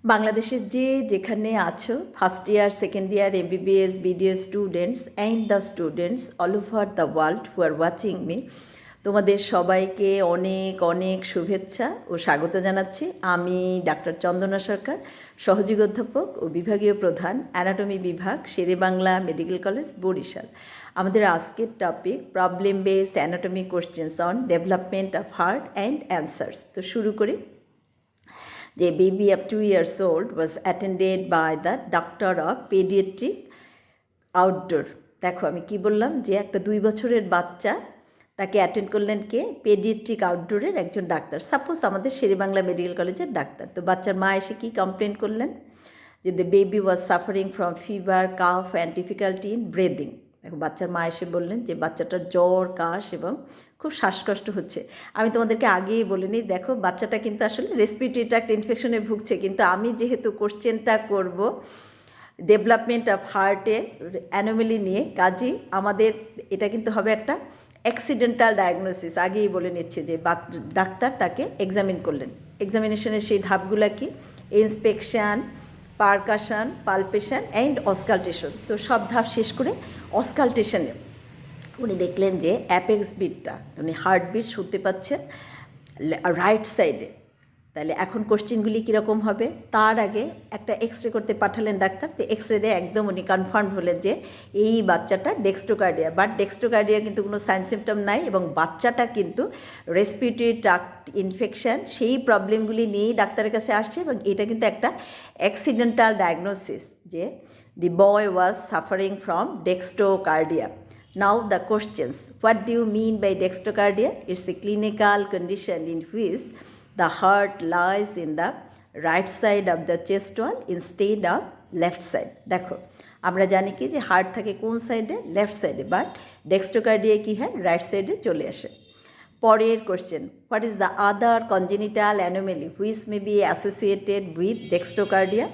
বাংলাদেশের যেখানে আছো first year second year MBBS BDS students and the students all over the world who are watching me, তোমাদের সবাইকে অনেক অনেক শুভেচ্ছা ও স্বাগত জানাচ্ছি। আমি ডাক্তার চন্দনা সরকার, সহযোগী অধ্যাপক ও বিভাগীয় প্রধান, অ্যানাটমি বিভাগ, শেরেবাংলা মেডিকেল কলেজ, বরিশাল। আমাদের আজকের topic problem based anatomy questions on development of heart and answers. তো শুরু করি। The baby of 2 years old was attended by the doctor of pediatric outdoor। দেখো আমি কি বললাম, যে একটা 2 বছরের বাচ্চা তাকে অ্যাটেন্ড করলেন কে? পেডিয়াট্রিক আউটডোরের একজন ডাক্তার, সাপোজ আমাদের শেরেবাংলা মেডিকেল কলেজের ডাক্তার। তো বাচ্চার মা এসে কি কমপ্লেন করলেন? যে the baby was suffering from fever, calf and difficulty in breathing. দেখো বাচ্চার মা এসে বললেন যে বাচ্চাটার জ্বর, কাশ এবং খুব শ্বাসকষ্ট হচ্ছে। আমি তোমাদেরকে আগেই বলে নিই, দেখো বাচ্চাটা কিন্তু আসলে রেসপিরেটরি ট্র্যাক্ট ইনফেকশনে ভুগছে, কিন্তু আমি যেহেতু কোশ্চেনটা করব ডেভেলপমেন্ট অফ হার্টের অ্যানোমেলি নিয়ে, কাজেই আমাদের এটা কিন্তু হবে একটা অ্যাক্সিডেন্টাল ডায়াগনোসিস। আগেই বলে নিচ্ছে যে ডাক্তার তাকে এক্সামিন করলেন। এক্সামিনেশনের সেই ধাপগুলো কি? Inspection, percussion, palpation and auscultation. তো সব ধাপ শেষ করে অসকালটেশনে উনি দেখলেন যে অ্যাপেক্স বিটটা, উনি হার্টবিট শুনতে পাচ্ছেন রাইট সাইডে। তাহলে এখন কোশ্চেনগুলি কীরকম হবে? তার আগে একটা এক্স রে করতে পাঠালেন ডাক্তার। তো এক্স রে দিয়ে একদম উনি কনফার্ম হলেন যে এই বাচ্চাটা ডেক্সটোকার্ডিয়া, বাট ডেক্সটোকার্ডিয়ার কিন্তু কোনো সাইন সিমটম নাই, এবং বাচ্চাটা কিন্তু রেসপিরেটরি ট্র্যাক্ট ইনফেকশান সেই প্রবলেমগুলি নিয়েই ডাক্তারের কাছে আসছে, এবং এটা কিন্তু একটা অ্যাক্সিডেন্টাল ডায়াগনোসিস যে the boy was suffering from dextrocardia. Now the questions. What do you mean by dextrocardia? It's a clinical condition in which the heart lies in the right side of the chest wall instead of left side. দেখো আমরা জানি কি যে heart থাকে কোন সাইডে? Left সাইডে, but ডেক্সটোকার্ডিয়া কী হয়? রাইট সাইডে চলে আসে। পরের question, what is the other congenital anomaly which may be associated with dextrocardia?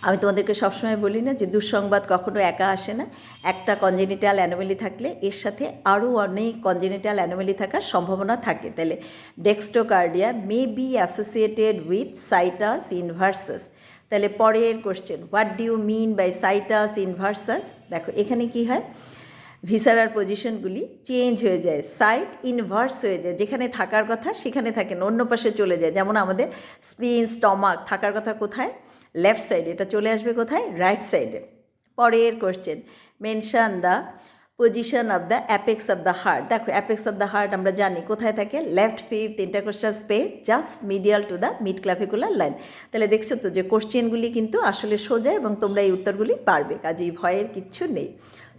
আমি তোমাদেরকে সবসময় বলি না যে দুঃসংবাদ কখনো একা আসে না। একটা কনজেনিটাল অ্যানোমেলি থাকলে এর সাথে আরও অনেক কনজেনিটাল অ্যানোমেলি থাকার সম্ভাবনা থাকে। তাহলে dextrocardia may be associated with situs inversus. তাহলে পরের question, what do you mean by situs inversus? দেখো এখানে কি হয়, ভিসারার পজিশনগুলি চেঞ্জ হয়ে যায়, সাইড ইনভার্স হয়ে যায়, যেখানে থাকার কথা সেখানে থাকে না, অন্য পাশে চলে যায়। যেমন আমাদের স্প্লিন, স্টমাক থাকার কথা কোথায়? লেফট সাইডে, এটা চলে আসবে কোথায়? রাইট সাইডে। পরের question, mention the position of the apex of the heart. দেখো অ্যাপেক্স অফ দ্য হার্ট আমরা জানি কোথায় থাকে? Left fifth intercostal space, just medial to the mid clavicular line. তাহলে দেখছো তো যে কোশ্চেনগুলি কিন্তু আসলে সোজা, এবং তোমরা এই উত্তরগুলি পারবে, কাজেই ভয়ের কিচ্ছু নেই।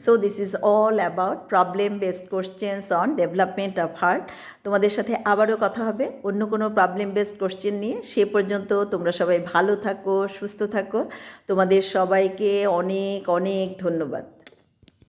So this is all about problem based questions on development of heart. তোমাদের সাথে আবারও কথা হবে অন্য কোনো প্রবলেম বেসড কোশ্চেন নিয়ে। সে পর্যন্ত তোমরা সবাই ভালো থাকো, সুস্থ থাকো। তোমাদের সবাইকে অনেক অনেক ধন্যবাদ।